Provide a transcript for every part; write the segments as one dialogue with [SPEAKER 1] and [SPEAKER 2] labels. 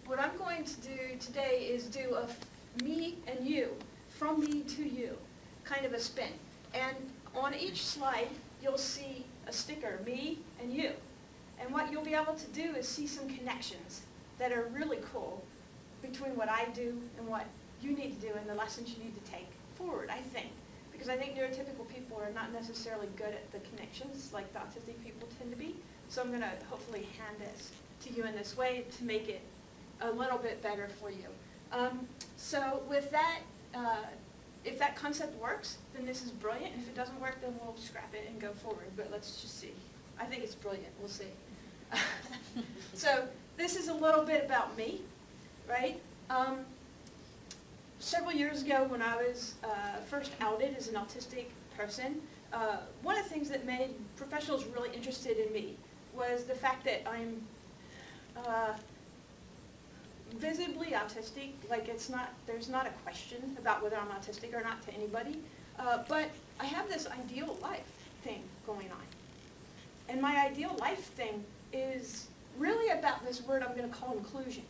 [SPEAKER 1] what I'm going to do today is do a me and you, from me to you, kind of a spin. And on each slide, you'll see a sticker, me and you. And what you'll be able to do is see some connections that are really cool between what I do and what you need to do and the lessons you need to take forward, I think. Because I think neurotypical people are not necessarily good at the connections like the autistic people tend to be. So I'm going to hopefully hand this to you in this way to make it a little bit better for you. So with that, if that concept works, then this is brilliant. And if it doesn't work, then we'll scrap it and go forward. But let's just see. I think it's brilliant. We'll see. So this is a little bit about me, right? Several years ago when I was first outed as an autistic person, one of the things that made professionals really interested in me was the fact that I'm visibly autistic. Like there's not a question about whether I'm autistic or not to anybody, but I have this ideal life thing going on. And my ideal life thing is really about this word I'm going to call inclusion.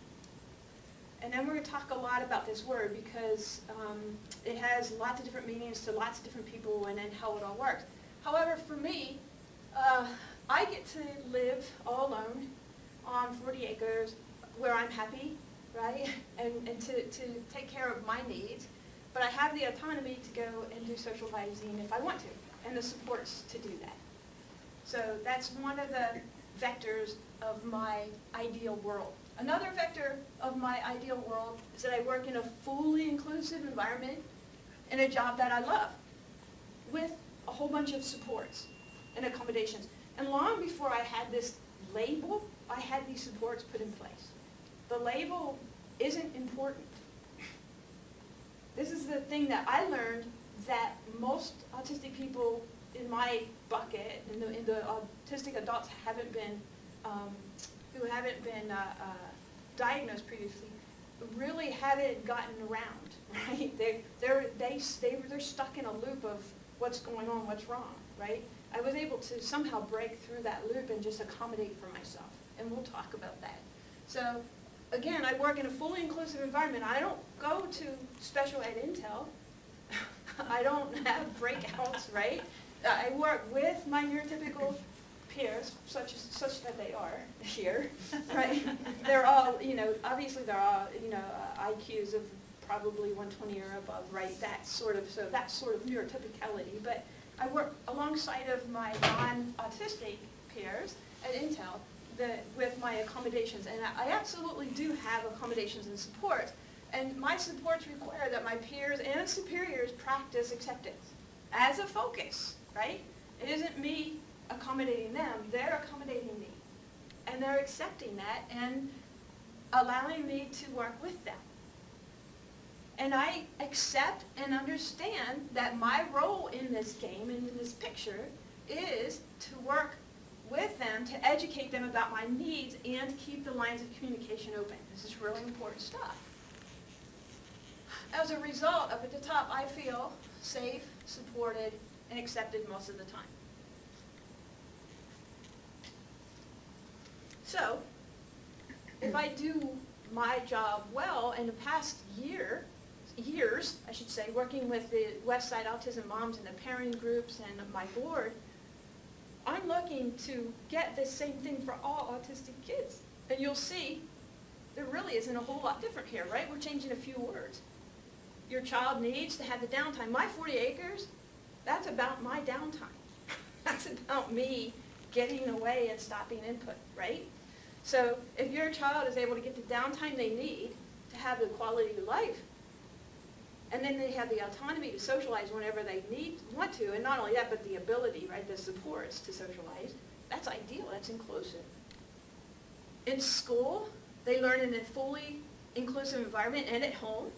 [SPEAKER 1] And then we're going to talk a lot about this word because it has lots of different meanings to lots of different people and then how it all works. However, for me, I get to live all alone on 40 acres where I'm happy, right, and to take care of my needs. But I have the autonomy to go and do socializing if I want to, and the supports to do that. So that's one of the vectors of my ideal world. Another vector of my ideal world is that I work in a fully inclusive environment in a job that I love with a whole bunch of supports and accommodations. And long before I had this label, I had these supports put in place. The label isn't important. This is the thing that I learned that most autistic people in my bucket, in the autistic adults who haven't been diagnosed previously, really haven't gotten around, right? They're stuck in a loop of what's going on, what's wrong, right? I was able to somehow break through that loop and just accommodate for myself, and we'll talk about that. So again, I work in a fully inclusive environment. I don't go to special ed intel. I don't have breakouts, right? I work with my neurotypical peers, such that they are here, right? They're all, obviously they're all, IQs of probably 120 or above, right? That sort of neurotypicality. But I work alongside of my non-autistic peers at Intel with my accommodations, and I absolutely do have accommodations and supports. And my supports require that my peers and superiors practice acceptance as a focus, right? It isn't me accommodating them, they're accommodating me. And they're accepting that and allowing me to work with them. And I accept and understand that my role in this game and in this picture is to work with them, to educate them about my needs and to keep the lines of communication open. This is really important stuff. As a result, up at the top, I feel safe, supported, and accepted most of the time. So, if I do my job well in the past years, I should say, working with the Westside Autism Moms and the parenting groups and my board, I'm looking to get the same thing for all autistic kids. And you'll see there really isn't a whole lot different here, right? We're changing a few words. Your child needs to have the downtime. My 40 acres, that's about my downtime. That's about me getting away and stopping input, right? So if your child is able to get the downtime they need to have the quality of life, and then they have the autonomy to socialize whenever they want to, and not only that, but the ability, right, the supports to socialize, that's ideal, that's inclusive. In school, they learn in a fully inclusive environment and at home,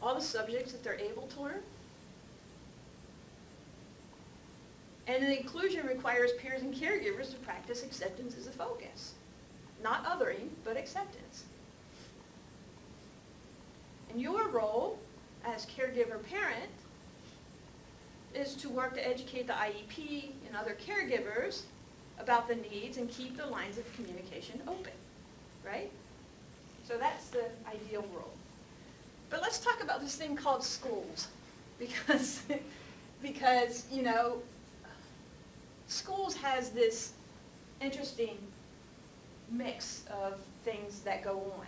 [SPEAKER 1] all the subjects that they're able to learn. And the inclusion requires peers and caregivers to practice acceptance as a focus. Not othering, but acceptance. And your role as caregiver parent is to work to educate the IEP and other caregivers about the needs and keep the lines of communication open, right? So that's the ideal world. But let's talk about this thing called schools, because, you know, schools has this interesting mix of things that go on.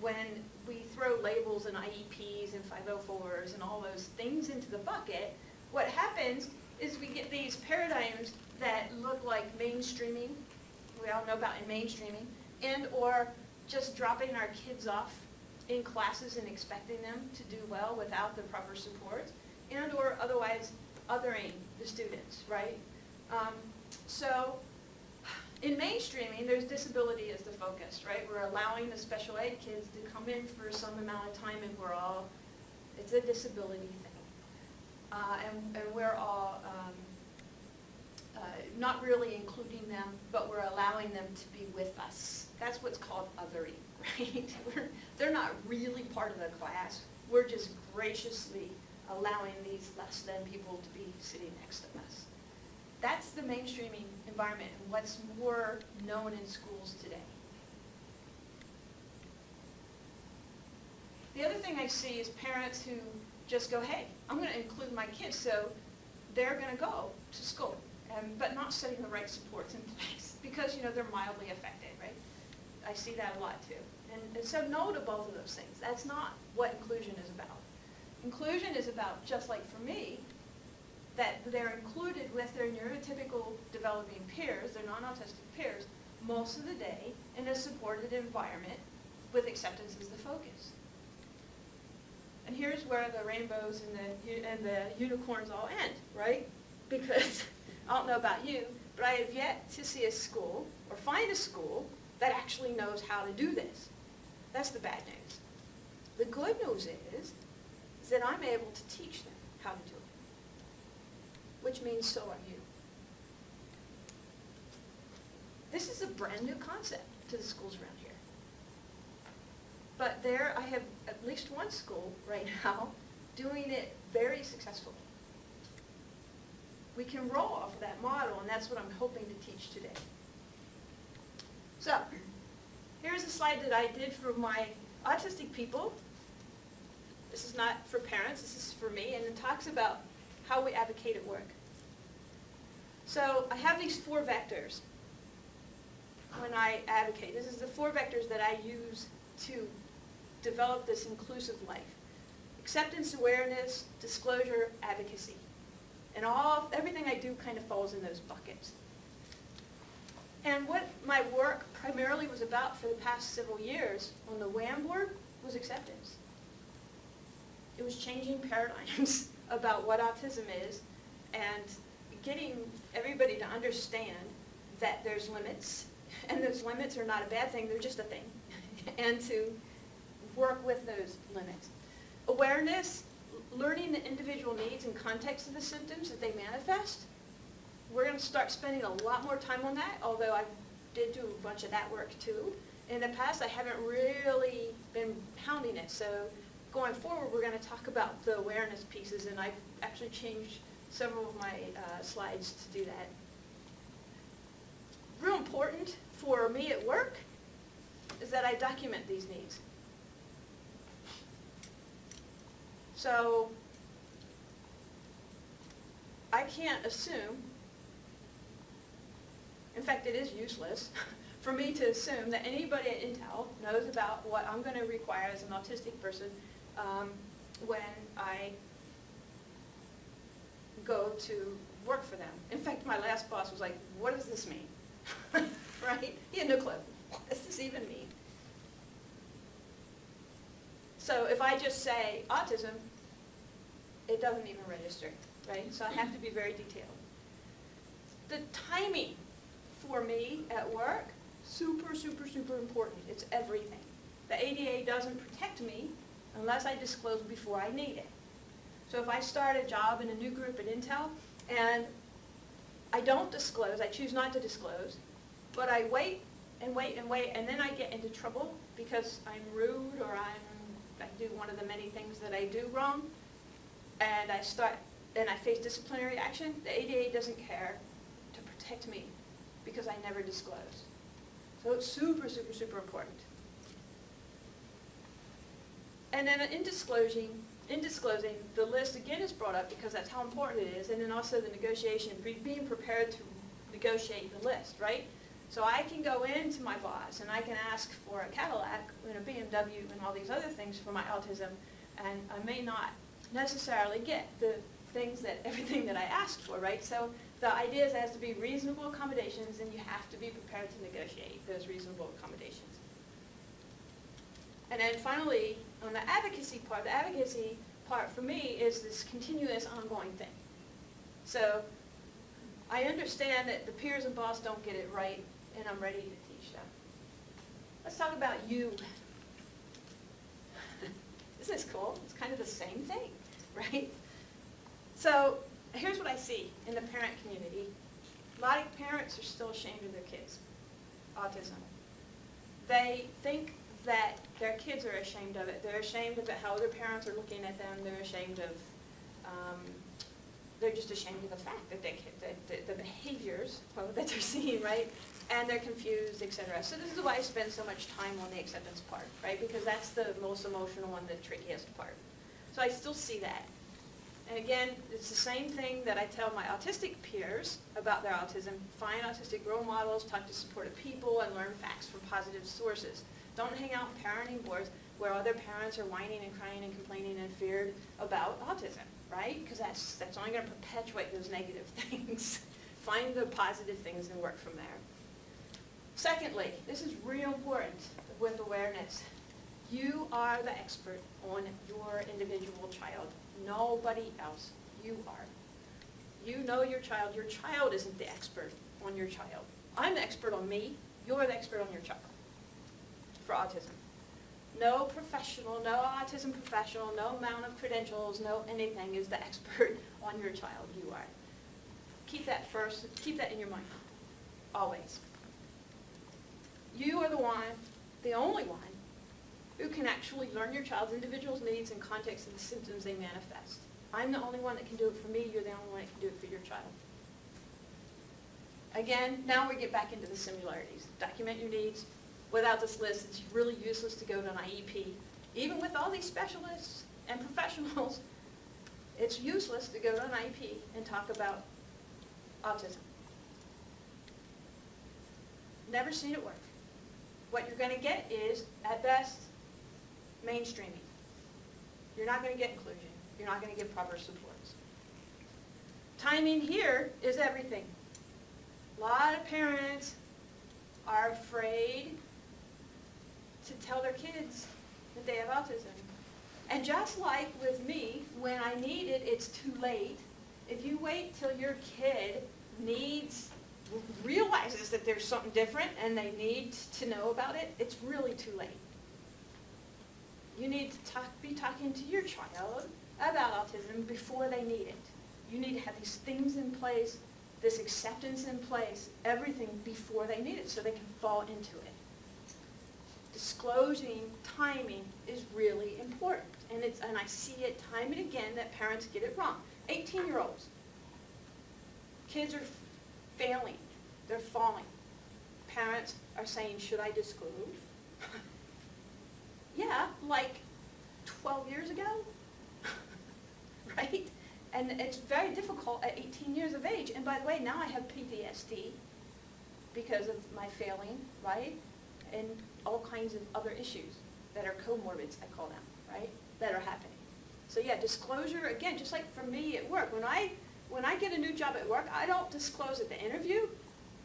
[SPEAKER 1] When we throw labels and IEPs and 504s and all those things into the bucket, what happens is we get these paradigms that look like mainstreaming, we all know about mainstreaming, and or just dropping our kids off in classes and expecting them to do well without the proper support, and or otherwise othering the students, right? So in mainstreaming, there's disability as the focus, right? We're allowing the special ed kids to come in for some amount of time, and we're all, it's a disability thing. And we're all not really including them, but we're allowing them to be with us. That's what's called othering, right? They're not really part of the class. We're just graciously allowing these less than people to be sitting next to us. That's the mainstreaming environment and what's more known in schools today. The other thing I see is parents who just go, hey, I'm going to include my kids, so they're going to go to school, but not setting the right supports in place because, you know, they're mildly affected, right? I see that a lot too. And so no to both of those things. That's not what inclusion is about. Inclusion is about, just like for me, that they're included with their neurotypical developing peers, their non-autistic peers, most of the day in a supported environment with acceptance as the focus. And here's where the rainbows and the unicorns all end, right? Because I don't know about you, but I have yet to see a school or find a school that actually knows how to do this. That's the bad news. The good news is that I'm able to teach them how to do it, which means so are you. This is a brand new concept to the schools around here. But there, I have at least one school right now doing it very successfully. We can roll off of that model, and that's what I'm hoping to teach today. So, here's a slide that I did for my autistic people. This is not for parents, this is for me, and it talks about how we advocate at work. So, I have these 4 vectors when I advocate. This is the 4 vectors that I use to develop this inclusive life. Acceptance, awareness, disclosure, advocacy. And everything I do kind of falls in those buckets. And what my work primarily was about for the past several years on the WAM board was acceptance. It was changing paradigms about what autism is and getting everybody to understand that there's limits, and those limits are not a bad thing, they're just a thing, and to work with those limits. Awareness, learning the individual needs and context of the symptoms that they manifest. We're going to start spending a lot more time on that, although I did do a bunch of that work too. In the past, I haven't really been pounding it, so going forward, we're going to talk about the awareness pieces, and I've actually changed several of my slides to do that. Real important for me at work is that I document these needs. So I can't assume, in fact it is useless, for me to assume that anybody at Intel knows about what I'm going to require as an autistic person when I go to work for them. In fact, my last boss was like, what does this mean? Right? He had no clue. What does this even mean? So if I just say autism, it doesn't even register, right? So I have to be very detailed. The timing for me at work, super, super, super important. It's everything. The ADA doesn't protect me unless I disclose before I need it. So if I start a job in a new group at Intel and I don't disclose, I choose not to disclose, but I wait and wait and wait, and then I get into trouble because I'm rude or I do one of the many things that I do wrong, and I face disciplinary action, the ADA doesn't care to protect me because I never disclose. So it's super, super, super important. And then in disclosing, the list again is brought up because that's how important it is, and then also the negotiation, being prepared to negotiate the list, right? So I can go into my boss and I can ask for a Cadillac and a BMW and all these other things for my autism, and I may not necessarily get the things everything that I asked for, right? So the idea is there has to be reasonable accommodations, and you have to be prepared to negotiate those reasonable accommodations. And then finally, on the advocacy part for me is this continuous ongoing thing. So I understand that the peers and boss don't get it right, and I'm ready to teach them. Let's talk about you. Isn't this cool? It's kind of the same thing, right? So here's what I see in the parent community. A lot of parents are still ashamed of their kids' autism. They think that their kids are ashamed of it. They're ashamed of how other parents are looking at them. They're ashamed of, they're just ashamed of the fact that the behaviors that they're seeing, right? And they're confused, etc. So this is why I spend so much time on the acceptance part, right? Because that's the most emotional and the trickiest part. So I still see that. And again, it's the same thing that I tell my autistic peers about their autism. Find autistic role models, talk to supportive people, and learn facts from positive sources. Don't hang out in parenting boards where other parents are whining and crying and complaining and feared about autism, right? Because that's only going to perpetuate those negative things. Find the positive things and work from there. Secondly, this is real important with awareness. You are the expert on your individual child. Nobody else. You are. You know your child. Your child isn't the expert on your child. I'm the expert on me. You're the expert on your child for autism. No professional, no autism professional, no amount of credentials, no anything is the expert on your child. You are. Keep that first. Keep that in your mind. Always. You are the one, the only one, who can actually learn your child's individual needs and context and the symptoms they manifest. I'm the only one that can do it for me. You're the only one that can do it for your child. Again, now we get back into the similarities. Document your needs. Without this list, it's really useless to go to an IEP. Even with all these specialists and professionals, it's useless to go to an IEP and talk about autism. Never seen it work. What you're going to get is, at best, mainstreaming. You're not going to get inclusion. You're not going to get proper supports. Timing here is everything. A lot of parents are afraid to tell their kids that they have autism. And just like with me, when I need it, it's too late. If you wait till your kid realizes that there's something different and they need to know about it, it's really too late. You need to be talking to your child about autism before they need it. You need to have these things in place, this acceptance in place, everything before they need it so they can fall into it. Disclosing timing is really important. And I see it time and again that parents get it wrong. 18-year-olds. Kids are failing. They're falling. Parents are saying, should I disclose? Yeah, like 12 years ago, right? And it's very difficult at 18 years of age. And by the way, now I have PTSD because of my failing, right? And all kinds of other issues that are comorbids, I call them, right? That are happening. So yeah, disclosure, again, just like for me at work. When I get a new job at work, I don't disclose at the interview,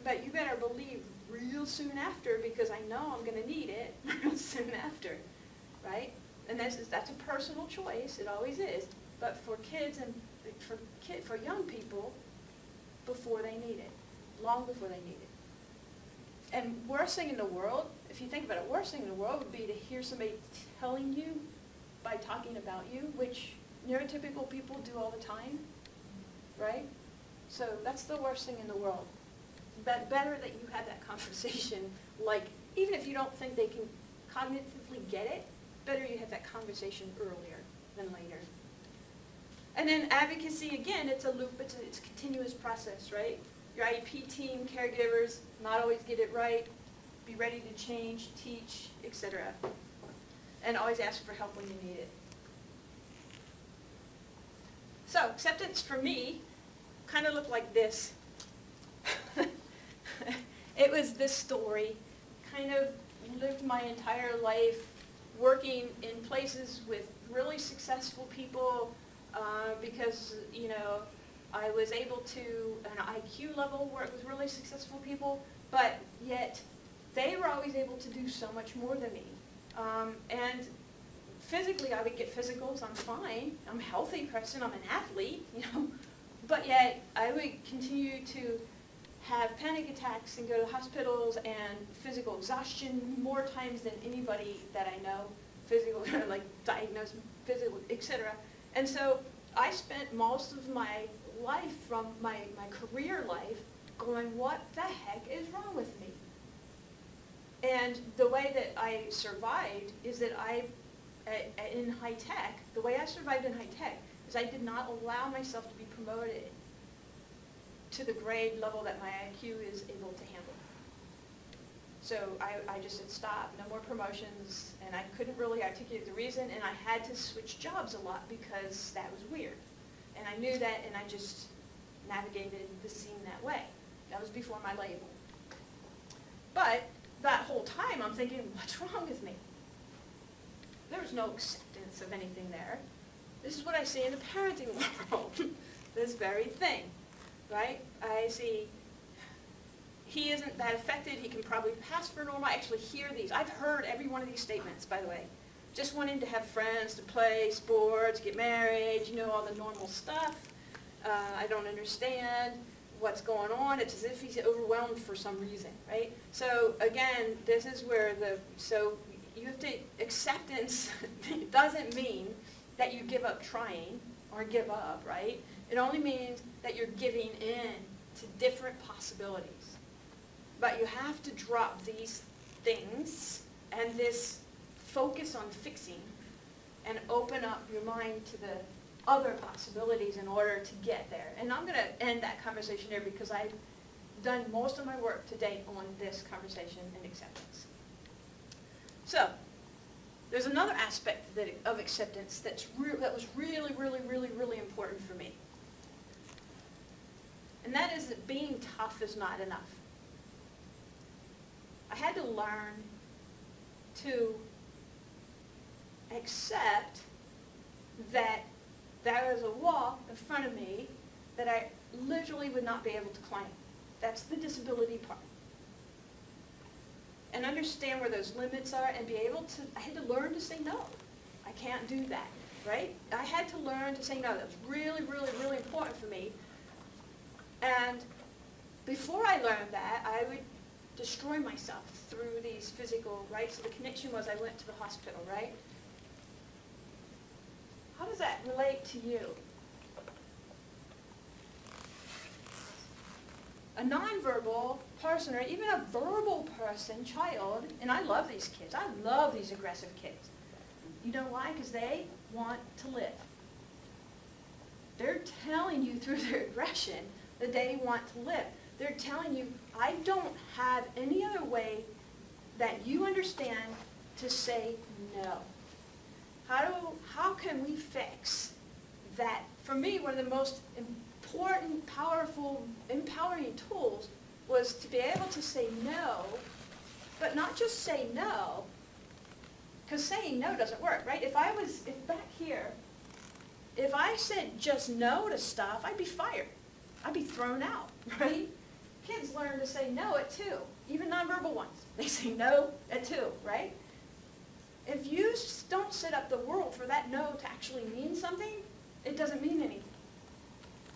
[SPEAKER 1] but you better believe real soon after, because I know I'm going to need it real soon after, right? And that's a personal choice. It always is. But for kids and for young people, before they need it, long before they need it. And worst thing in the world, if you think about it, worst thing in the world would be to hear somebody telling you by talking about you, which neurotypical people do all the time, right? So that's the worst thing in the world. But better that you have that conversation, like, even if you don't think they can cognitively get it, better you have that conversation earlier than later. And then advocacy, again, it's a loop, it's a continuous process, right? Your IEP team, caregivers, not always get it right, be ready to change, teach, etc. and always ask for help when you need it. So acceptance for me kind of looked like this. It was this story. Kind of lived my entire life working in places with really successful people because, you know, I was able to, an IQ level, work with really successful people, but yet they were always able to do so much more than me. And physically, I would get physicals, I'm fine, I'm a healthy person, I'm an athlete, you know, but yet I would continue to have panic attacks and go to hospitals and physical exhaustion more times than anybody that I know, physical, like diagnosed, physical, etc. And so I spent most of my life, from my career life, going, what the heck is wrong with me? And the way that I survived is that in high tech, the way I survived in high tech is I did not allow myself to be promoted to the grade level that my IQ is able to handle. So I just said, stop, no more promotions, and I couldn't really articulate the reason, and I had to switch jobs a lot because that was weird. And I knew that, and I just navigated the scene that way. That was before my label. But that whole time, I'm thinking, what's wrong with me? There was no acceptance of anything there. This is what I see in the parenting world, this very thing, right? I see he isn't that affected, he can probably pass for normal. I actually hear these. I've heard every one of these statements, by the way. Just wanting to have friends, to play sports, get married, you know, all the normal stuff. I don't understand what's going on. It's as if he's overwhelmed for some reason, right? So again, this is where so you have to, acceptance doesn't mean that you give up trying or give up, right? It only means that you're giving in to different possibilities. But you have to drop these things and this focus on fixing and open up your mind to the other possibilities in order to get there. And I'm going to end that conversation here because I've done most of my work to date on this conversation and acceptance. So, there's another aspect of acceptance that was really, really, really, really important for me. And that is that being tough is not enough. I had to learn to accept that there is a wall in front of me that I literally would not be able to climb. That's the disability part. And understand where those limits are and be able to, I had to learn to say no. I can't do that, right? I had to learn to say no. That was really, really, really important for me. And before I learned that, I would destroy myself through these physical, right? So the connection was I went to the hospital, right? How does that relate to you? A nonverbal person, or even a verbal person, child, and I love these kids. I love these aggressive kids. You know why? Because they want to live. They're telling you through their aggression that they want to live. They're telling you, I don't have any other way that you understand to say no. How can we fix that? For me, one of the most important, powerful, empowering tools was to be able to say no, but not just say no, because saying no doesn't work, right? If back here, if I said just no to stuff, I'd be fired. I'd be thrown out, right? Kids learn to say no at 2, even nonverbal ones. They say no at 2, right? If you don't set up the world for that no to actually mean something, it doesn't mean anything.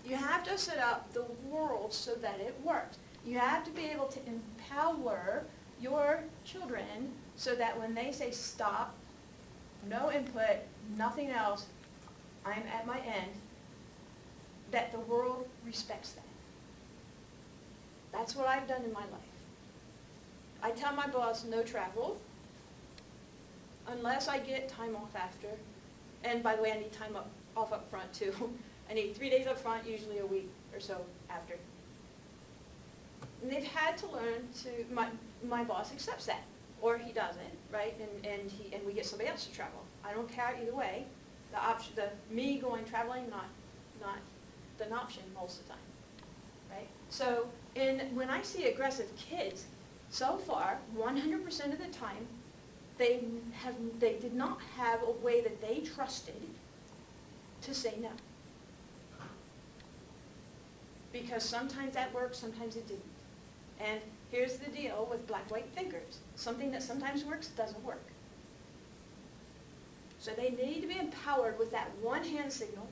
[SPEAKER 1] You have to set up the world so that it works. You have to be able to empower your children so that when they say stop, no input, nothing else, I'm at my end, that the world respects that. That's what I've done in my life. I tell my boss no travel unless I get time off after. And by the way, I need time off up front too. I need 3 days up front, usually a week or so after. And they've had to learn to, my boss accepts that. or he doesn't, right? And we get somebody else to travel. I don't care either way. Me going traveling, not an option most of the time, right? So when I see aggressive kids, so far, 100% of the time, they did not have a way that they trusted to say no. Because sometimes that worked, sometimes it didn't. And here's the deal with black-white thinkers. Something that sometimes works doesn't work. So they need to be empowered with that one hand signal,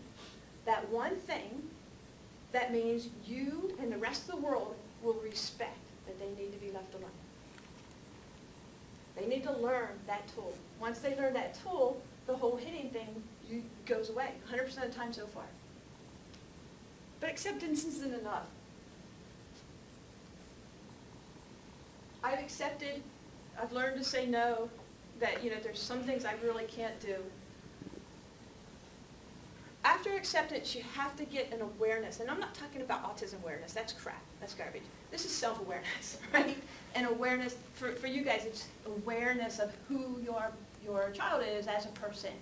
[SPEAKER 1] that one thing that means you and the rest of the world will respect that they need to be left alone. They need to learn that tool. Once they learn that tool, the whole hitting thing goes away, 100% of the time so far. But acceptance isn't enough. I've learned to say no, that there's some things I really can't do. After acceptance, you have to get an awareness. And I'm not talking about autism awareness. That's crap. That's garbage. This is self-awareness, right? And awareness, for you guys, it's awareness of who your child is as a person.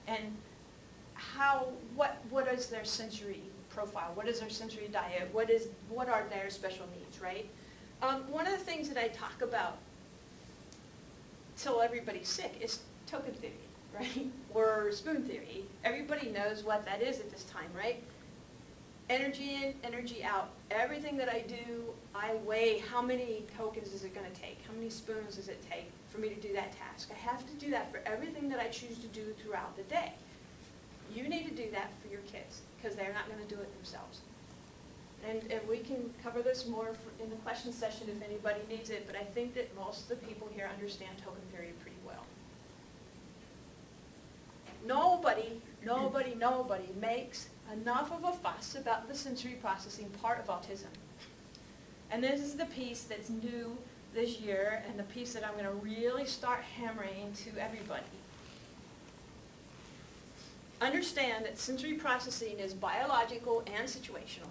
[SPEAKER 1] And what is their sensory profile? What is their sensory diet? What are their special needs, right? One of the things that I talk about till everybody's sick is token theory, right? Or spoon theory. Everybody knows what that is at this time, right? Energy in, energy out. Everything that I do, I weigh how many tokens is it going to take? How many spoons does it take for me to do that task? I have to do that for everything that I choose to do throughout the day. You need to do that for your kids because they're not going to do it themselves. And we can cover this more in the question session if anybody needs it, but I think that most of the people here understand token theory pretty well. Nobody makes enough of a fuss about the sensory processing part of autism. And this is the piece that's new this year and the piece that I'm going to really start hammering to everybody. Understand that sensory processing is biological and situational.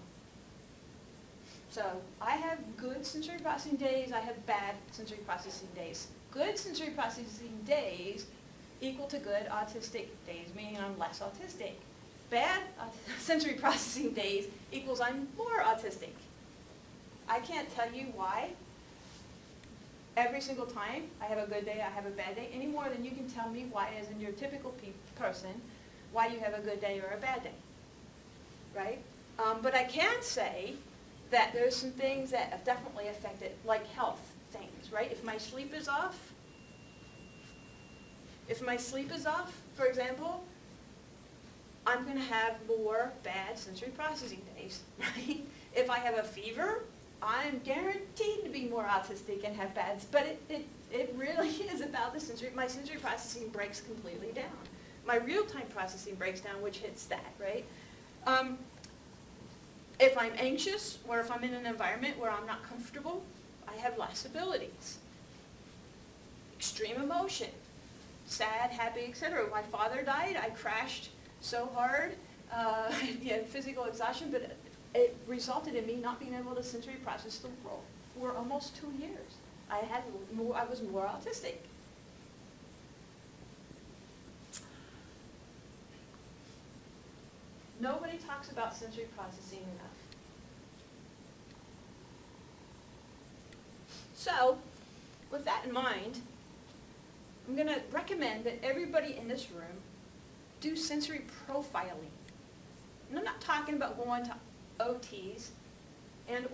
[SPEAKER 1] So I have good sensory processing days, I have bad sensory processing days. Good sensory processing days equal to good autistic days, meaning I'm less autistic. Bad sensory processing days equals I'm more autistic. I can't tell you why every single time I have a good day, I have a bad day, any more than you can tell me why, as in your typical person, why you have a good day or a bad day, right? But I can say that there's some things that have definitely affected, like health things, right? If my sleep is off, for example, I'm going to have more bad sensory processing days, right? If I have a fever, I'm guaranteed to be more autistic and have bads, but it really is about the sensory. My sensory processing breaks completely down. My real-time processing breaks down, which hits that, right? If I'm anxious or if I'm in an environment where I'm not comfortable, I have less abilities. Extreme emotion, sad, happy, etc. My father died, I crashed so hard, physical exhaustion, but it resulted in me not being able to sensory process the world for almost 2 years. I was more autistic. Nobody talks about sensory processing enough. So, with that in mind, I'm going to recommend that everybody in this room do sensory profiling. And I'm not talking about going to OTs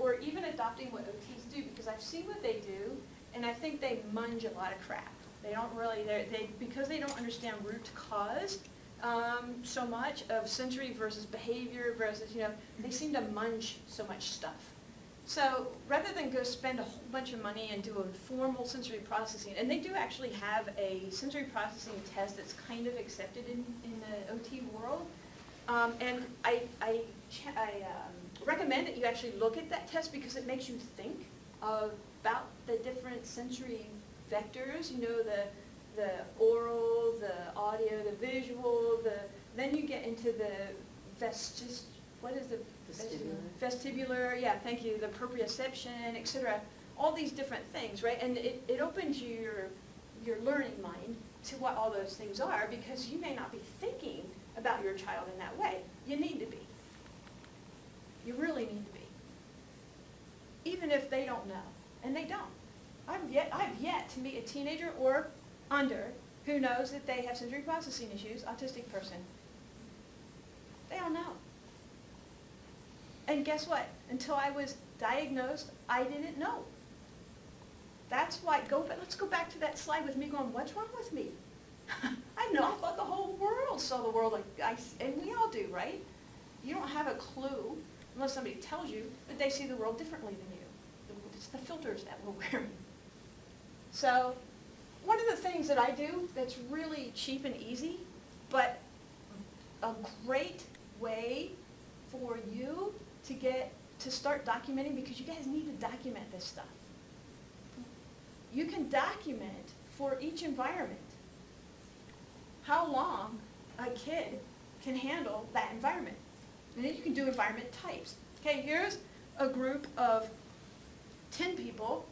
[SPEAKER 1] or even adopting what OTs do, because I've seen what they do, and I think they munge a lot of crap. They don't really, because they don't understand root cause, so much of sensory versus behavior versus, they seem to munch so much stuff. So rather than go spend a whole bunch of money and do a formal sensory processing, and they do actually have a sensory processing test that's kind of accepted in the OT world, and I recommend that you actually look at that test because it makes you think about the different sensory vectors, the oral, the audio, the visual, then you get into the vestibular, yeah, thank you, the proprioception, etc. All these different things, right? And it opens your your learning mind to what all those things are, because you may not be thinking about your child in that way. You need to be. You really need to be. Even if they don't know, and they don't. I've yet to meet a teenager or under who knows that they have sensory processing issues, autistic person. They don't know. And guess what? Until I was diagnosed, I didn't know. That's why, let's go back to that slide with me going, what's wrong with me? I thought the whole world saw the world like and we all do, right? You don't have a clue, unless somebody tells you, that they see the world differently than you. It's the filters that we're wearing. So, one of the things that I do that's really cheap and easy, but a great way for you to start documenting, because you guys need to document this stuff. You can document for each environment how long a kid can handle that environment. And then you can do environment types. Okay, here's a group of 10 people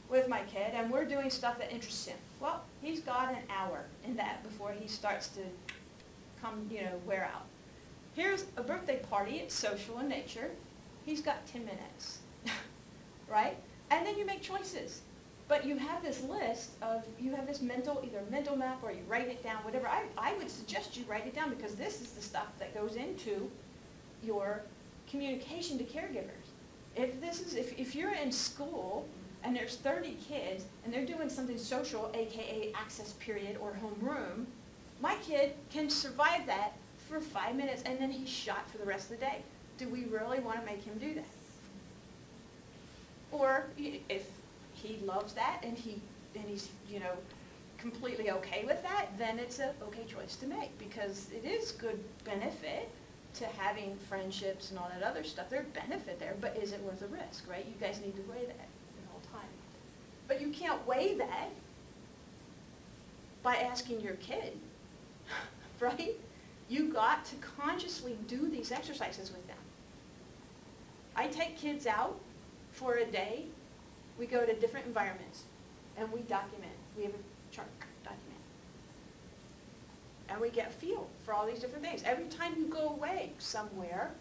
[SPEAKER 1] with my kid, and we're doing stuff that interests him. Well, he's got an hour in that before he starts to wear out. Here's a birthday party. It's social in nature. He's got 10 minutes, right? And then you make choices. But you have this list of, you have this either mental map or you write it down, whatever. I would suggest you write it down, because this is the stuff that goes into your communication to caregivers. If you're in school and there's 30 kids and they're doing something social, aka access period or homeroom, my kid can survive that for 5 minutes and then he's shot for the rest of the day. Do we really want to make him do that? Or if he loves that and he's completely okay with that, then it's a okay choice to make, because it is good benefit to having friendships and all that other stuff. There's benefit there, but is it worth the risk, right? You guys need to weigh that the whole time. But you can't weigh that by asking your kid, right? You got to consciously do these exercises with them. I take kids out for a day. We go to different environments, and we document. We have a chart, document. And we get a feel for all these different things. Every time you go away somewhere,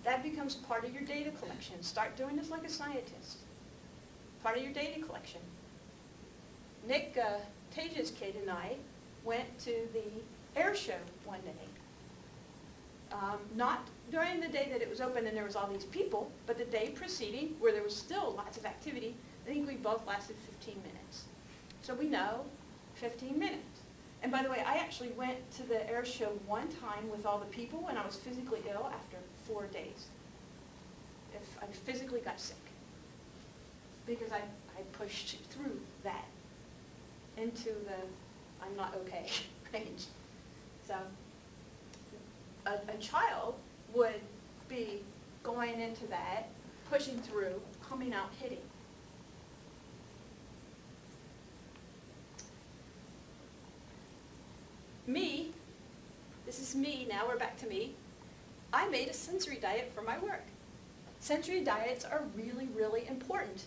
[SPEAKER 1] that becomes part of your data collection. Start doing this like a scientist. Part of your data collection. Nick, Taja's kid, and I went to the air show one day. Not during the day that it was open and there was all these people, but the day preceding, where there was still lots of activity. I think we both lasted 15 minutes. So we know 15 minutes. And by the way, I actually went to the air show one time with all the people when I was physically ill after 4 days. If I physically got sick. Because I pushed through that into the I'm not okay range. So a child would be going into that, pushing through, coming out hitting. Me, this is me now, we're back to me. I made a sensory diet for my work. Sensory diets are really, really important,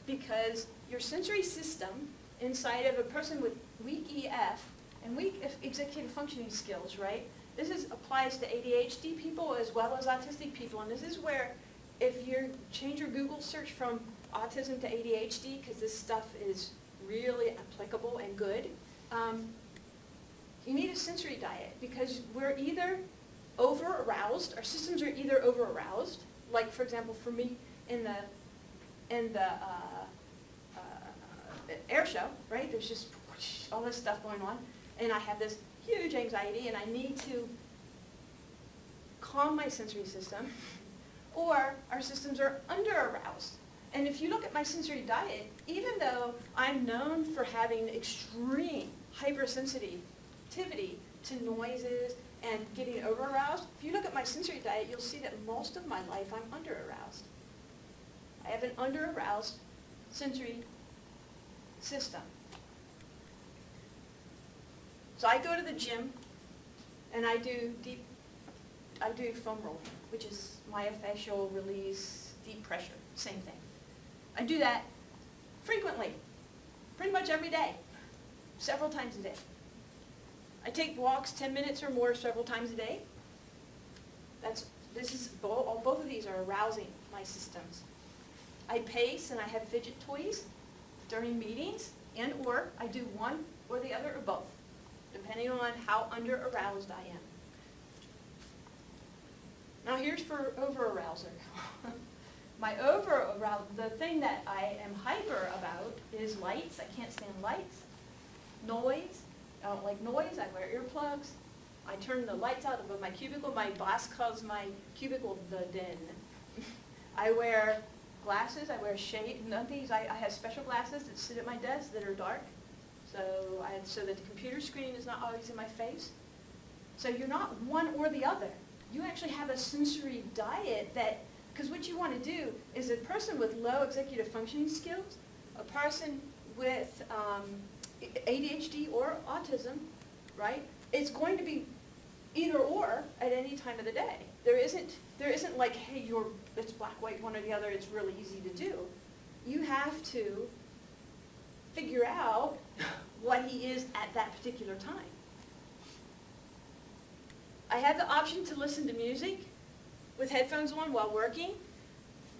[SPEAKER 1] because your sensory system inside of a person with weak EF and weak executive functioning skills, right? This applies to ADHD people as well as autistic people, and this is where, if you change your Google search from autism to ADHD, because this stuff is really applicable and good, you need a sensory diet, because we're either over-aroused, our systems are either over-aroused, like for example for me in the air show, right? There's just all this stuff going on, and I have this huge anxiety, and I need to calm my sensory system, or our systems are under-aroused. And if you look at my sensory diet, even though I'm known for having extreme hypersensitivity to noises and getting over-aroused, if you look at my sensory diet, you'll see that most of my life I'm under-aroused. I have an under-aroused sensory system. So I go to the gym and I do foam rolling, which is myofascial release, deep pressure, same thing. I do that frequently, pretty much every day. several times a day. I take walks 10 minutes or more several times a day. Both of these are arousing my systems. I pace and I have fidget toys during meetings, and or I do one or the other or both, depending on how under-aroused I am. Now here's for over-arouser. My over-arousal, the thing that I am hyper about is lights. I can't stand lights. Noise. I don't like noise. I wear earplugs. I turn the lights out of my cubicle. My boss calls my cubicle the den. I wear glasses. I wear shade. None of these. I have special glasses that sit at my desk that are dark, so that the computer screen is not always in my face. So you're not one or the other. You actually have a sensory diet that, because what you want to do is a person with low executive functioning skills, a person with ADHD or autism, right? It's going to be either or at any time of the day. There isn't like, hey, it's black, white, one or the other, it's really easy to do. You have to figure out what he is at that particular time. I have the option to listen to music with headphones on while working.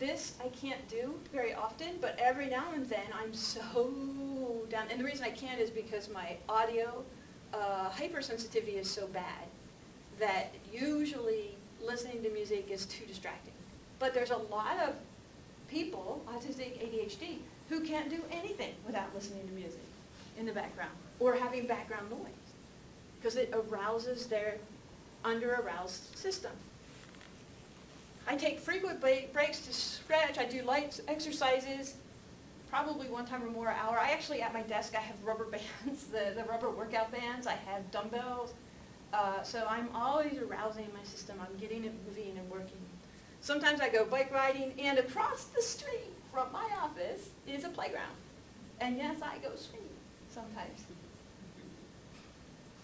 [SPEAKER 1] This I can't do very often, but every now and then I'm so down. And the reason I can't is because my audio hypersensitivity is so bad that usually listening to music is too distracting. But there's a lot of people, autistic, ADHD, who can't do anything without listening to music in the background or having background noise because it arouses their under-aroused system. I take frequent breaks to stretch. I do light exercises, probably one time or more an hour. I actually, at my desk, I have rubber bands, the rubber workout bands. I have dumbbells. So I'm always arousing my system. I'm getting it moving and working. Sometimes I go bike riding, and across the street from my office is a playground. And yes, I go swimming sometimes.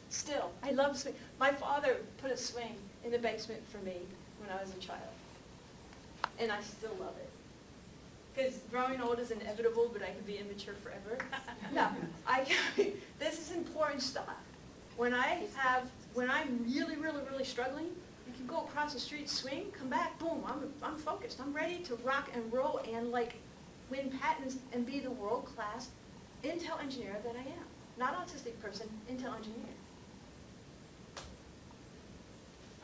[SPEAKER 1] Still, I love swing. My father put a swing in the basement for me when I was a child. And I still love it. Because growing old is inevitable, but I can be immature forever. No, this is important stuff. When I'm really, really, really struggling, you can go across the street, swing, come back, boom, I'm focused. I'm ready to rock and roll and like win patents and be the world-class Intel engineer that I am. Not autistic person, Intel engineer.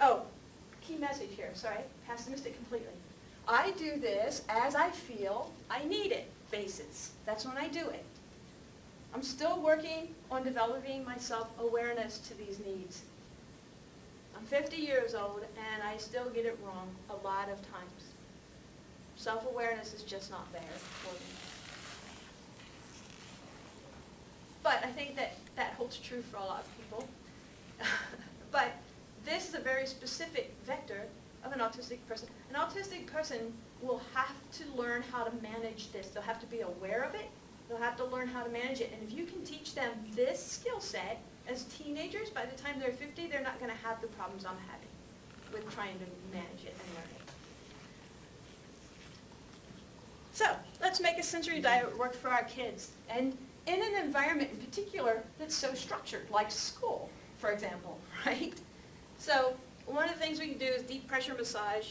[SPEAKER 1] Oh, key message here, sorry, pessimistic completely. I do this as I feel I need it, basis. That's when I do it. I'm still working on developing my self-awareness to these needs. I'm 50 years old and I still get it wrong a lot of times. Self-awareness is just not there for me. But I think that holds true for a lot of people. But this is a very specific vector of an autistic person. An autistic person will have to learn how to manage this. They'll have to be aware of it. They'll have to learn how to manage it. And if you can teach them this skill set as teenagers, by the time they're 50, they're not going to have the problems I'm having with trying to manage it and learn it. So let's make a sensory diet work for our kids. And in an environment in particular that's so structured, like school, for example, right? So one of the things we can do is deep pressure massage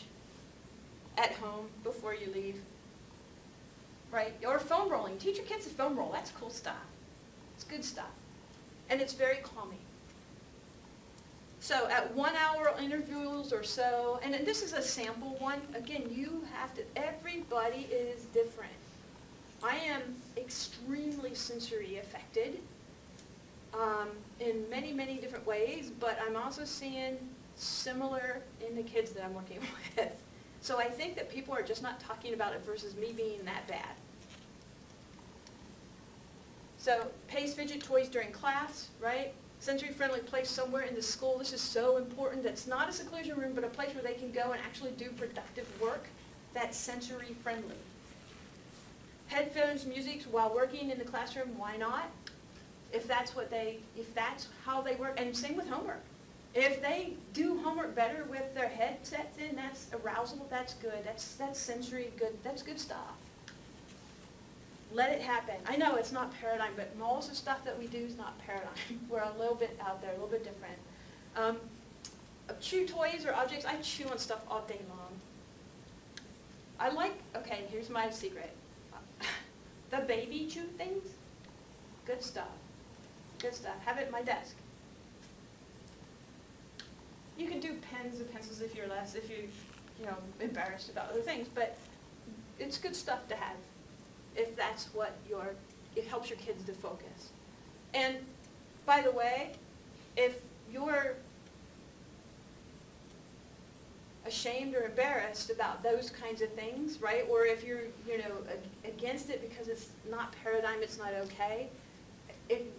[SPEAKER 1] at home before you leave, right? Or foam rolling. Teach your kids to foam roll. That's cool stuff. It's good stuff. And it's very calming. So at 1 hour intervals or so, and this is a sample one. Again, you have to, everybody is different. I am extremely sensory affected in many, many different ways, but I'm also seeing similar in the kids that I'm working with. So I think that people are just not talking about it versus me being that bad. So pace fidget toys during class, right? Sensory-friendly place somewhere in the school. This is so important. That's not a seclusion room, but a place where they can go and actually do productive work that's sensory-friendly. Headphones, music while working in the classroom, why not? If that's how they work, and same with homework. If they do homework better with their headsets in, that's arousal, that's good. That's sensory good, that's good stuff. Let it happen. I know it's not paradigm, but most of the stuff that we do is not paradigm. We're a little bit out there, a little bit different. Chew toys or objects, I chew on stuff all day long. I like, okay, here's my secret. The baby chew things, good stuff. Good stuff. Have it at my desk. You can do pens and pencils if you're embarrassed about other things, but it's good stuff to have if that's what it helps your kids to focus. And by the way, if you're ashamed or embarrassed about those kinds of things, right? Or if you're, against it because it's not paradigm, it's not okay,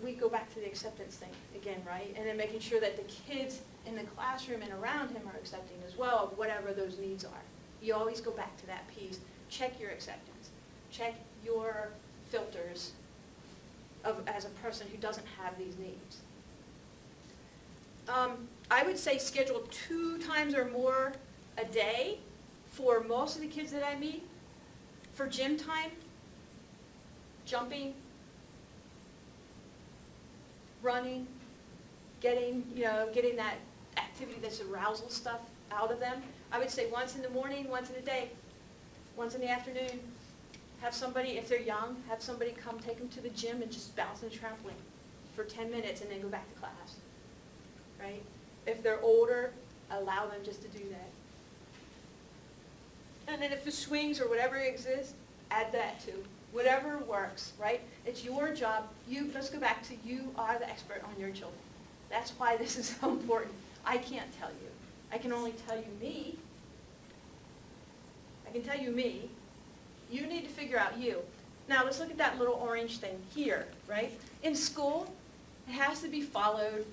[SPEAKER 1] we go back to the acceptance thing again, right? And then making sure that the kids in the classroom and around him are accepting as well of whatever those needs are. You always go back to that piece. Check your acceptance. Check your filters as a person who doesn't have these needs. I would say schedule 2 times or more a day for most of the kids that I meet for gym time, jumping, running, getting that activity, that's arousal stuff out of them. I would say once in the morning, once in the day, once in the afternoon. Have somebody, if they're young, have somebody come take them to the gym and just bounce on the trampoline for 10 minutes and then go back to class, right? If they're older, allow them just to do that. And then if the swings or whatever exists, add that too. Whatever works, right? It's your job. Let's go back to you are the expert on your children. That's why this is so important. I can't tell you. I can only tell you me. I can tell you me. You need to figure out you. Now let's look at that little orange thing here, right? In school, it has to be followed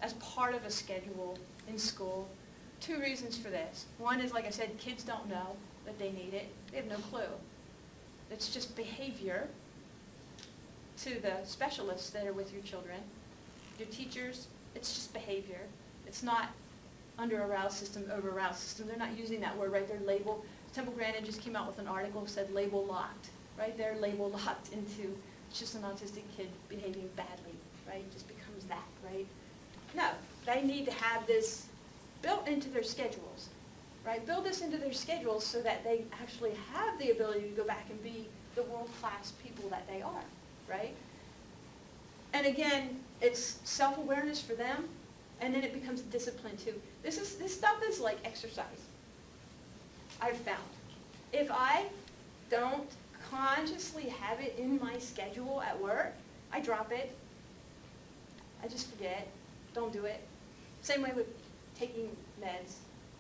[SPEAKER 1] as part of a schedule in school. 2 reasons for this. One is, like I said, kids don't know that they need it. They have no clue. It's just behavior to the specialists that are with your children. Your teachers, it's just behavior. It's not under-aroused system, over-aroused system. They're not using that word, right? They're labeled. Temple Grandin just came out with an article that said label locked, right? They're label locked into, it's just an autistic kid behaving badly, right? It just becomes that, right? No, they need to have this built into their schedules, right? Build this into their schedules so that they actually have the ability to go back and be the world-class people that they are, right? And again, it's self-awareness for them, and then it becomes a discipline too. This stuff is like exercise. I've found. If I don't consciously have it in my schedule at work, I drop it. I just forget. Don't do it. Same way with taking meds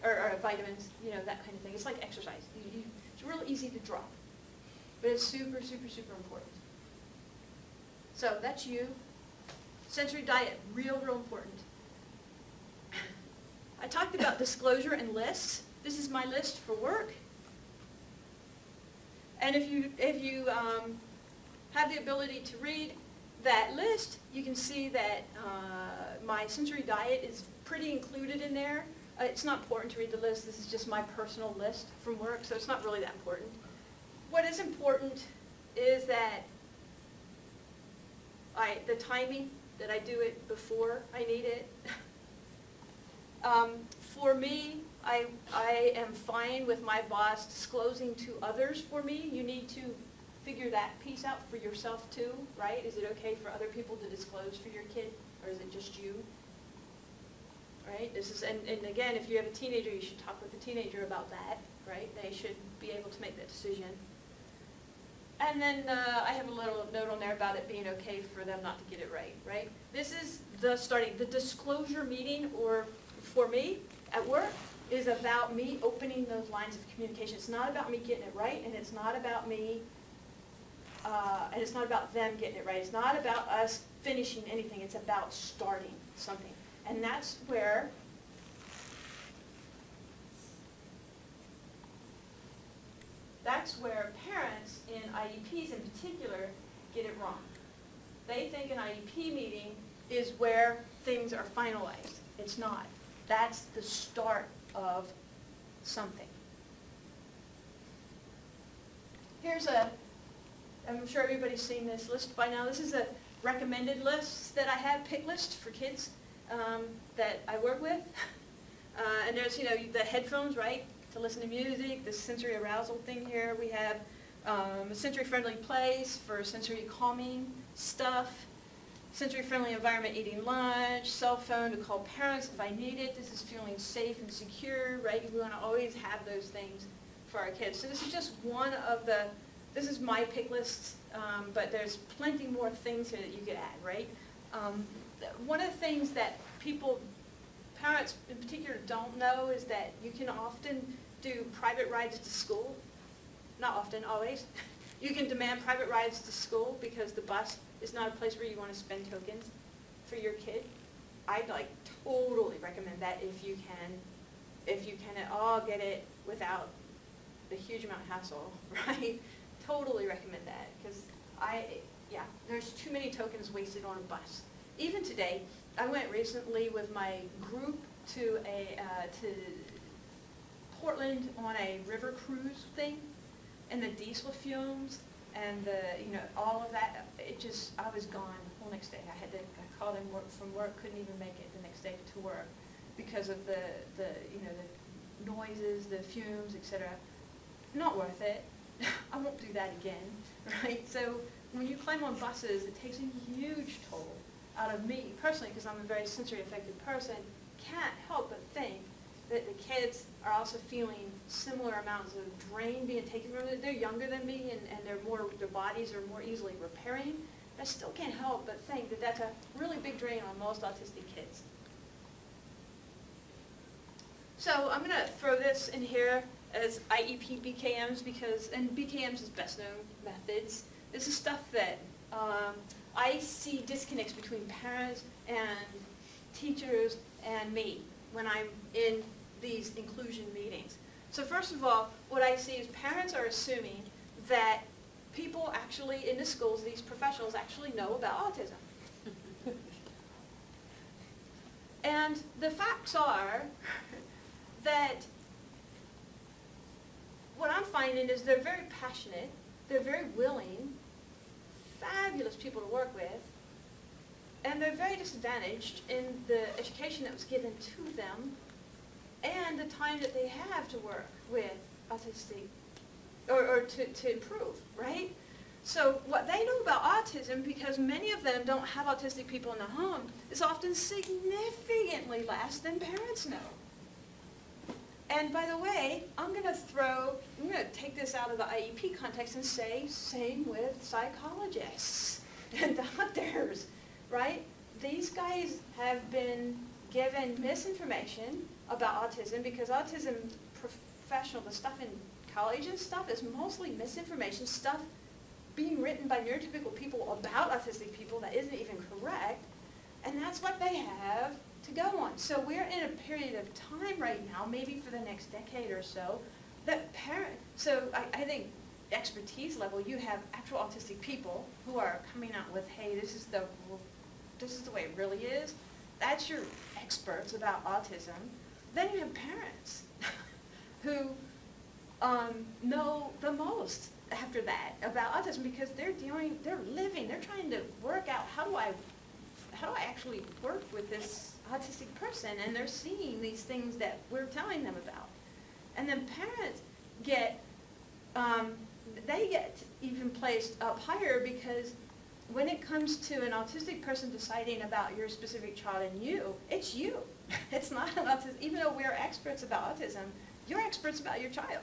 [SPEAKER 1] or vitamins, that kind of thing. It's like exercise. It's real easy to drop. But it's super, super, super important. So that's you. Sensory diet, real, real important. I talked about disclosure and lists. This is my list for work. And if you have the ability to read that list, you can see that my sensory diet is pretty included in there. It's not important to read the list. This is just my personal list from work, so it's not really that important. What is important is that the timing, that I do it before I need it. For me, I am fine with my boss disclosing to others for me. You need to figure that piece out for yourself too, right? Is it okay for other people to disclose for your kid, or is it just you? Right? And again, if you have a teenager, you should talk with the teenager about that, right? They should be able to make that decision. And then I have a little note on there about it being okay for them not to get it right, right? This is the disclosure meeting, or for me at work, is about me opening those lines of communication. It's not about me getting it right, and it's not about me, and it's not about them getting it right. It's not about us finishing anything. It's about starting something. And that's where parents in IEPs in particular get it wrong. They think an IEP meeting is where things are finalized. It's not. That's the start of something. Here's a I'm sure everybody's seen this list by now. This is a recommended list that I have, pick list for kids that I work with. And there's, the headphones, right, to listen to music, the sensory arousal thing here. We have a sensory-friendly place for sensory calming stuff, sensory-friendly environment eating lunch, cell phone to call parents if I need it. This is feeling safe and secure, right? We want to always have those things for our kids. So this is just one of the, this is my pick list, but there's plenty more things here that you could add, right? One of the things that parents in particular don't know is that you can often do private rides to school. Not often, always. You can demand private rides to school because the bus is not a place where you want to spend tokens for your kid. I'd totally recommend that if you can at all get it without the huge amount of hassle, right? Totally recommend that because there's too many tokens wasted on a bus. Even today, I went recently with my group to Portland on a river cruise thing, and the diesel fumes and all of that. I was gone the whole next day. I called in from work, couldn't even make it the next day to work because of the noises, the fumes, etc. Not worth it. I won't do that again, right? So when you climb on buses, it takes a huge toll out of me personally, because I'm a very sensory affected person. Can't help but think that the kids are also feeling similar amounts of drain being taken from them. They're younger than me, and their bodies are more easily repairing. But I still can't help but think that that's a really big drain on most autistic kids. So I'm going to throw this in here as IEP BKMs and BKMs is best known methods. This is stuff that I see disconnects between parents and teachers and me when I'm in these inclusion meetings. So first of all, what I see is parents are assuming that people actually in the schools, these professionals actually know about autism. And the facts are that what I'm finding is they're very passionate, they're very willing, fabulous people to work with, and they're very disadvantaged in the education that was given to them and the time that they have to work with autistic, or to improve, right? So what they know about autism, because many of them don't have autistic people in the home, is often significantly less than parents know. And by the way, I'm going to take this out of the IEP context and say, same with psychologists and doctors, right? These guys have been given misinformation about autism because autism professional, the stuff in college and stuff is mostly misinformation, stuff being written by neurotypical people about autistic people that isn't even correct, and that's what they have to go on. So we're in a period of time right now, maybe for the next decade or so, that I think expertise level, you have actual autistic people who are coming out with, hey, this is the way it really is. That's your experts about autism. Then you have parents who know the most after that about autism because they're living, they're trying to work out how do I actually work with this autistic person, and they're seeing these things that we're telling them about. And then parents get even placed up higher because when it comes to an autistic person deciding about your specific child and you, it's you. It's not an autism. Even though we're experts about autism, you're experts about your child.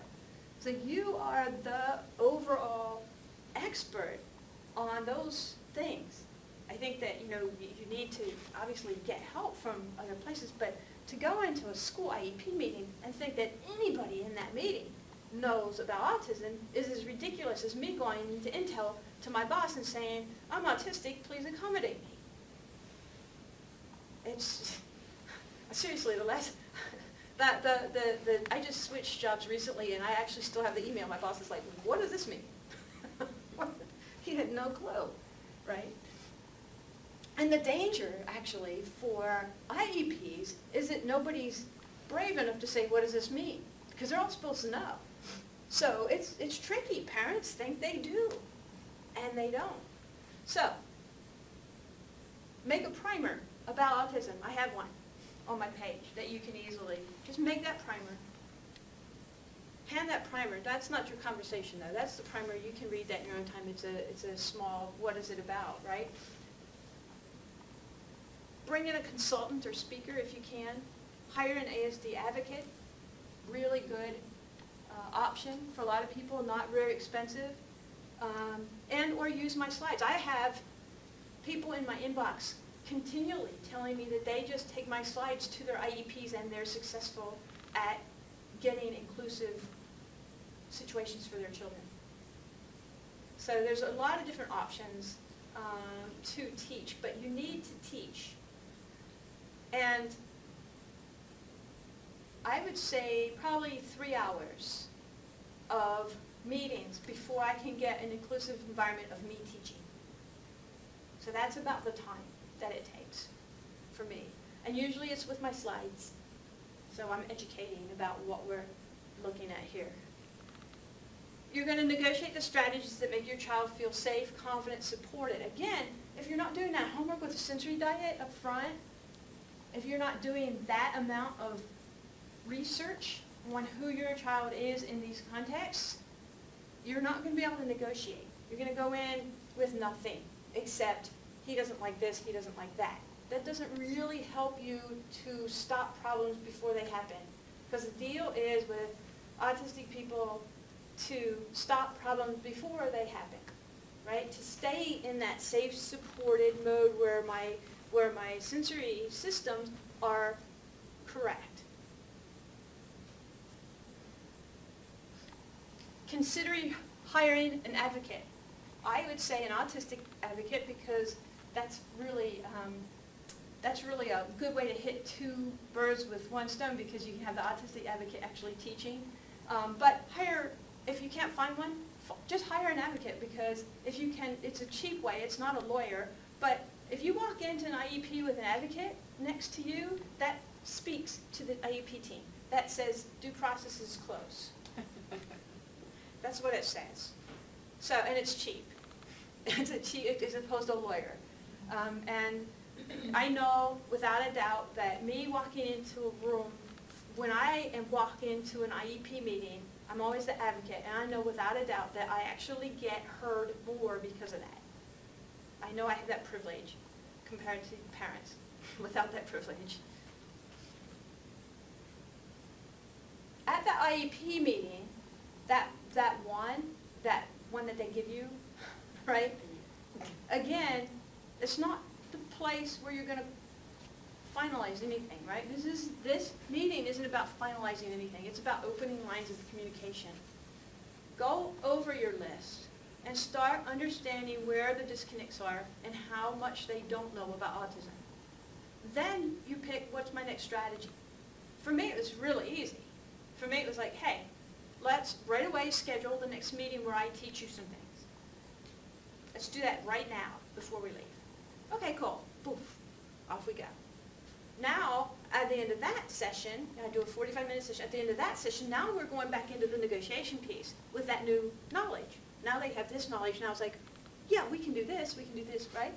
[SPEAKER 1] So you are the overall expert on those things. I think that you need to obviously get help from other places, but to go into a school IEP meeting and think that anybody in that meeting knows about autism is as ridiculous as me going into Intel to my boss and saying, I'm autistic, please accommodate me. It's seriously I just switched jobs recently, and I actually still have the email. My boss is like, what does this mean? He had no clue, right? And the danger, actually, for IEPs is that nobody's brave enough to say, what does this mean? Because they're all supposed to know. So it's tricky. Parents think they do. and they don't. So, make a primer about autism. I have one on my page that you can easily, just make that primer. Hand that primer. That's not your conversation though. That's the primer. You can read that in your own time. It's a small, what is it about, right? Bring in a consultant or speaker if you can. Hire an ASD advocate. Really good option for a lot of people, not very expensive. And or use my slides. I have people in my inbox continually telling me that they just take my slides to their IEPs and they're successful at getting inclusive situations for their children. So there's a lot of different options to teach, but you need to teach. And I would say probably 3 hours of meetings before I can get an inclusive environment of me teaching. So that's about the time that it takes for me. And usually it's with my slides. So I'm educating about what we're looking at here. You're going to negotiate the strategies that make your child feel safe, confident, supported. Again, if you're not doing that homework with a sensory diet up front, if you're not doing that amount of research on who your child is in these contexts, you're not going to be able to negotiate. You're going to go in with nothing except he doesn't like this, he doesn't like that. That doesn't really help you to stop problems before they happen. Because the deal is with autistic people to stop problems before they happen, right? To stay in that safe, supported mode where my sensory systems are correct. Consider hiring an advocate. I would say an autistic advocate because that's really a good way to hit 2 birds with 1 stone because you can have the autistic advocate actually teaching. But if you can't find one, just hire an advocate because if you can, it's a cheap way, it's not a lawyer, but if you walk into an IEP with an advocate next to you, that speaks to the IEP team. That says due process is close. That's what it says. So, and it's cheap. It's cheap as opposed to a lawyer. And I know without a doubt that me walking into a room, when I am walking into an IEP meeting, I'm always the advocate, and I know without a doubt that I actually get heard more because of that. I know I have that privilege compared to parents without that privilege. At the IEP meeting, that one that they give you, right? Again, it's not the place where you're going to finalize anything, right? This meeting isn't about finalizing anything. It's about opening lines of communication. Go over your list and start understanding where the disconnects are and how much they don't know about autism. Then you pick what's my next strategy. For me, it was really easy. For me, it was like, hey, let's right away schedule the next meeting where I teach you some things. Let's do that right now before we leave. Okay, cool. Poof. Off we go. Now, at the end of that session, I do a 45-minute session. At the end of that session, now we're going back into the negotiation piece with that new knowledge. Now they have this knowledge. Now it's like, yeah, we can do this, right?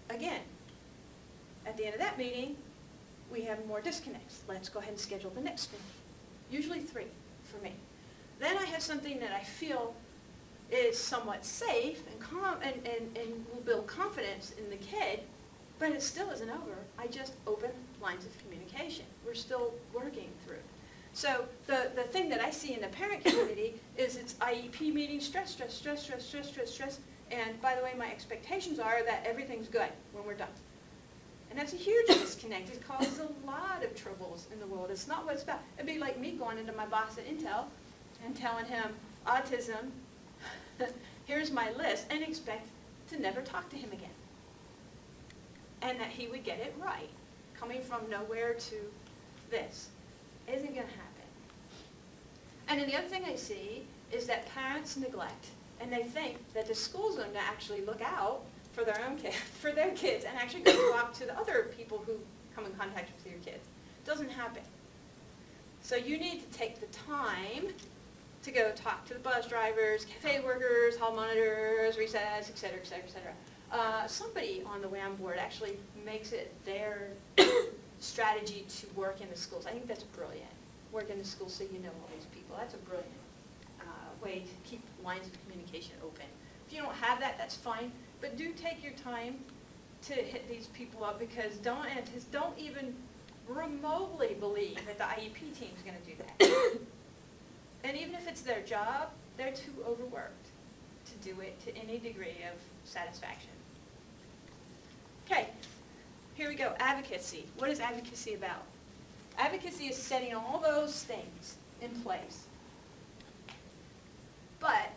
[SPEAKER 1] Again, at the end of that meeting, we have more disconnects. Let's go ahead and schedule the next meeting. Usually 3 for me. Then I have something that I feel is somewhat safe and will build confidence in the kid, but it still isn't over. I just open lines of communication. We're still working through. So the thing that I see in the parent community is it's IEP meeting, stress, stress, stress, stress, stress, stress, stress, and by the way, my expectations are that everything's good when we're done. And that's a huge disconnect. It causes a lot of troubles in the world. It's not what it's about. It'd be like me going into my boss at Intel and telling him, autism, here's my list, and expect to never talk to him again. And that he would get it right, coming from nowhere to this. Isn't going to happen. And then the other thing I see is that parents neglect, and they think that the school's going to actually look out for their own kids, for their kids, and actually go talk to the other people who come in contact with your kids. It doesn't happen. So you need to take the time to go talk to the bus drivers, cafe workers, hall monitors, recess, et cetera, et cetera, et cetera. Somebody on the WAM board actually makes it their strategy to work in the schools. I think that's brilliant. Work in the schools so you know all these people. That's a brilliant way to keep lines of communication open. If you don't have that, that's fine. But do take your time to hit these people up, because don't even remotely believe that the IEP team is going to do that. And even if it's their job, they're too overworked to do it to any degree of satisfaction. Okay, here we go, advocacy. What is advocacy about? Advocacy is setting all those things in place, but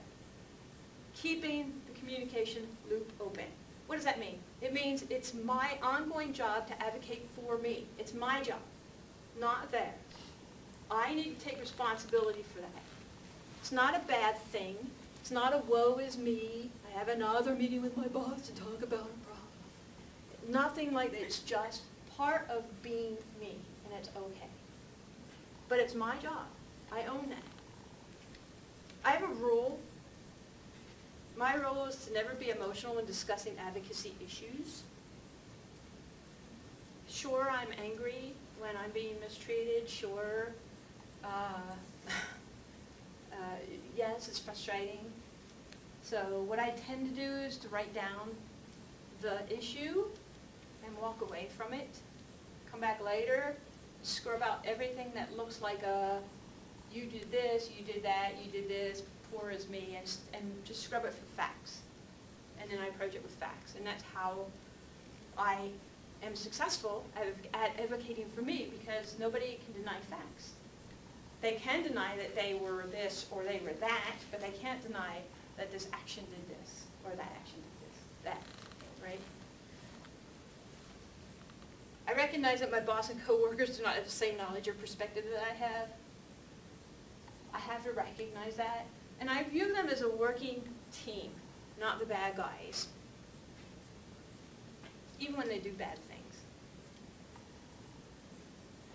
[SPEAKER 1] keeping the communication loop open. What does that mean? It means it's my ongoing job to advocate for me. It's my job, not theirs. I need to take responsibility for that. It's not a bad thing. It's not a woe is me. I have another meeting with my boss to talk about a problem. Nothing like that. It's just part of being me, and it's okay. But it's my job. I own that. I have a rule. My rule is to never be emotional when discussing advocacy issues. Sure, I'm angry when I'm being mistreated. Sure, yes, it's frustrating. So what I tend to do is to write down the issue and walk away from it. Come back later, scrub out everything that looks like you did this, you did that, you did this, poor is me, and just scrub it for facts. And then I approach it with facts. And that's how I am successful at advocating for me, because nobody can deny facts. They can deny that they were this or they were that, but they can't deny that this action did this or that action did this, that, right? I recognize that my boss and coworkers do not have the same knowledge or perspective that I have. I have to recognize that. And I view them as a working team, not the bad guys, even when they do bad things.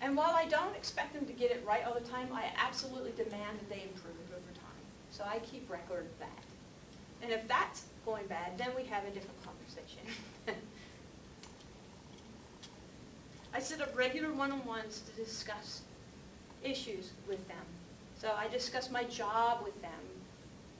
[SPEAKER 1] And while I don't expect them to get it right all the time, I absolutely demand that they improve over time. So I keep record of that. And if that's going bad, then we have a different conversation. I set up regular one-on-ones to discuss issues with them. So I discuss my job with them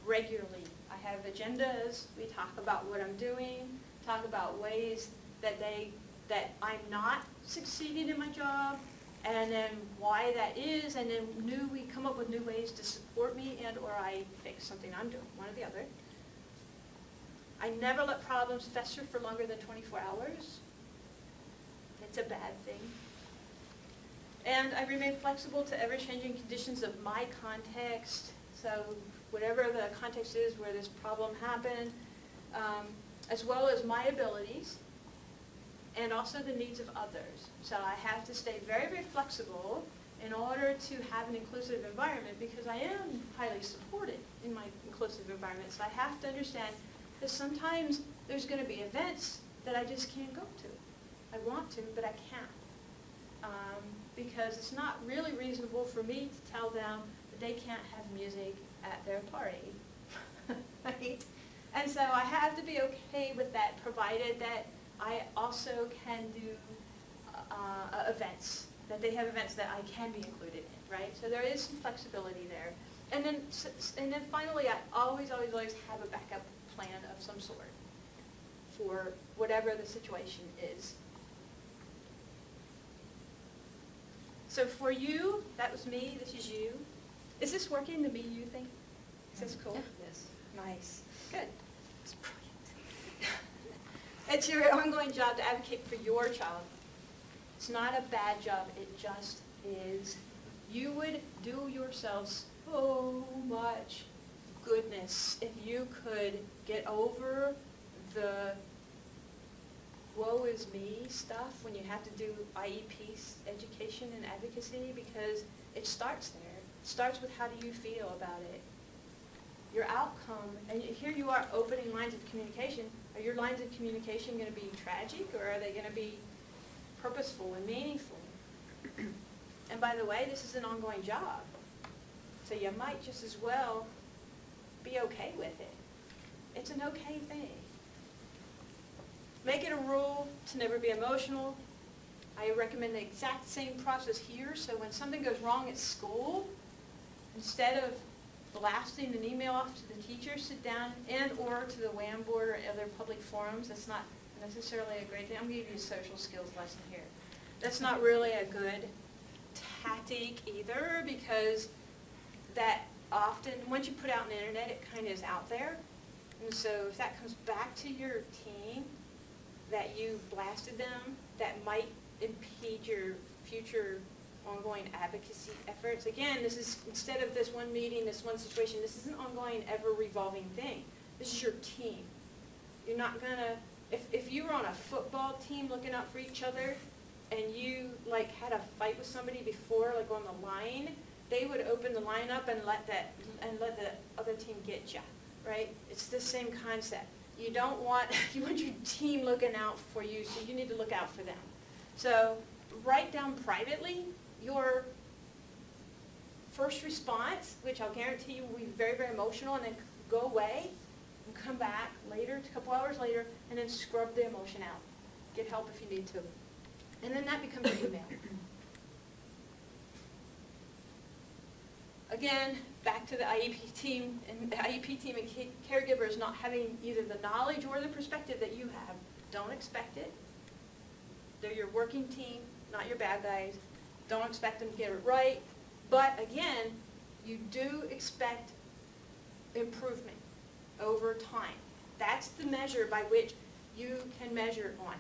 [SPEAKER 1] regularly. I have agendas. We talk about what I'm doing, talk about ways that I'm not succeeding in my job, and then why that is, and then we come up with new ways to support me and or I fix something I'm doing, one or the other. I never let problems fester for longer than 24 hours. It's a bad thing. And I remain flexible to ever-changing conditions of my context. So whatever the context is where this problem happened, as well as my abilities, and also the needs of others. So I have to stay very, very flexible in order to have an inclusive environment, because I am highly supported in my inclusive environment. So I have to understand that sometimes there's going to be events that I just can't go to. I want to, but I can't. Because it's not really reasonable for me to tell them that they can't have music at their party, right? And so I have to be okay with that, provided that I also can do events, that they have events that I can be included in, right? So there is some flexibility there. And then finally, I always have a backup plan of some sort for whatever the situation is. So for you, that was me, this is you. Is this working, the me-you thing? Is this cool?
[SPEAKER 2] Yeah. Yes.
[SPEAKER 1] Nice. Good. It's brilliant. It's your ongoing job to advocate for your child. It's not a bad job, it just is. You would do yourselves so much goodness if you could get over the woe is me stuff when you have to do IEP education and advocacy, because it starts there. It starts with how do you feel about it. Your outcome, and here you are opening lines of communication. Are your lines of communication going to be tragic, or are they going to be purposeful and meaningful? And by the way, this is an ongoing job. So you might just as well be okay with it. It's an okay thing. Make it a rule to never be emotional. I recommend the exact same process here. So when something goes wrong at school, instead of blasting an email off to the teacher, sit down and or to the WAM board or other public forums. That's not necessarily a great thing. I'm going to give you a social skills lesson here. That's not really a good tactic either, because that often, once you put out on the internet, it kind of is out there. And so if that comes back to your team, that you blasted them, that might impede your future ongoing advocacy efforts. Again, this is, instead of this one meeting, this one situation, this is an ongoing, ever-revolving thing. This is your team. You're not going to, if you were on a football team looking out for each other, and you like had a fight with somebody before, like on the line, they would open the line up and let the other team get you, right? It's the same concept. You don't want, you want your team looking out for you, so you need to look out for them. So write down privately your first response, which I'll guarantee you will be very, very emotional, and then go away and come back later, a couple hours later, and then scrub the emotion out. Get help if you need to. And then that becomes your email. Again, back to the IEP team, and the IEP team and caregivers not having either the knowledge or the perspective that you have. Don't expect it. They're your working team, not your bad guys. Don't expect them to get it right. But again, you do expect improvement over time. That's the measure by which you can measure it on.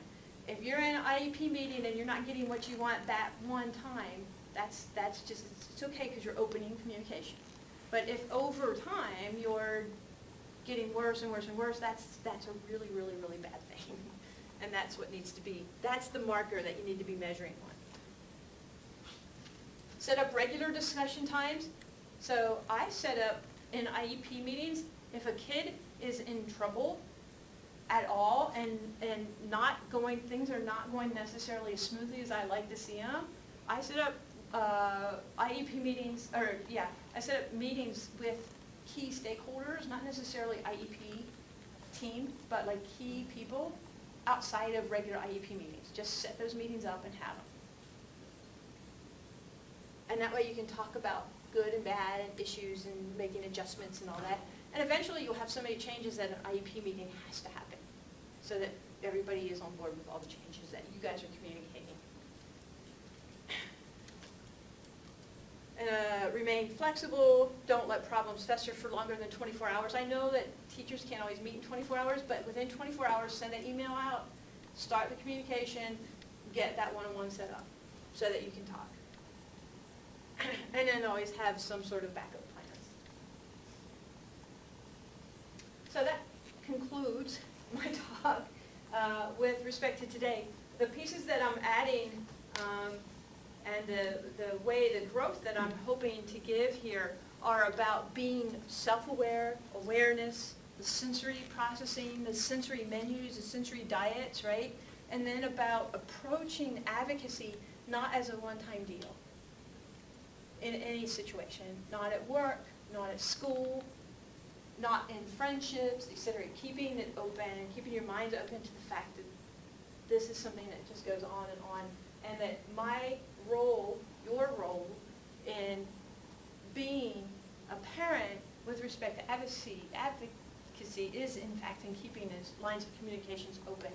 [SPEAKER 1] If you're in an IEP meeting and you're not getting what you want that one time, that's just, it's okay because you're opening communication. But if over time you're getting worse and worse and worse, that's a really, really, really bad thing. And that's what needs to be, that's the marker that you need to be measuring on. Set up regular discussion times. So I set up in IEP meetings, if a kid is in trouble at all and not going, things are not going necessarily as smoothly as I like to see them, I set up IEP meetings, I set up meetings with key stakeholders, not necessarily IEP team, but like key people outside of regular IEP meetings. Just set those meetings up and have them. And that way you can talk about good and bad and issues and making adjustments and all that. And eventually you'll have so many changes that an IEP meeting has to happen so that everybody is on board with all the changes that you guys are communicating. Remain flexible. Don't let problems fester for longer than 24 hours. I know that teachers can't always meet in 24 hours, but within 24 hours, send an email out, start the communication, get that one-on-one set up so that you can talk. And then always have some sort of backup plans. So that concludes my talk with respect to today. The pieces that I'm adding and the way, the growth that I'm hoping to give here are about being self-aware, awareness, the sensory processing, the sensory menus, the sensory diets, right? And then about approaching advocacy not as a one-time deal in any situation, not at work, not at school, not in friendships, etc. Keeping it open and keeping your mind open to the fact that this is something that just goes on, and that my role, your role in being a parent with respect to advocacy is in fact in keeping those lines of communications open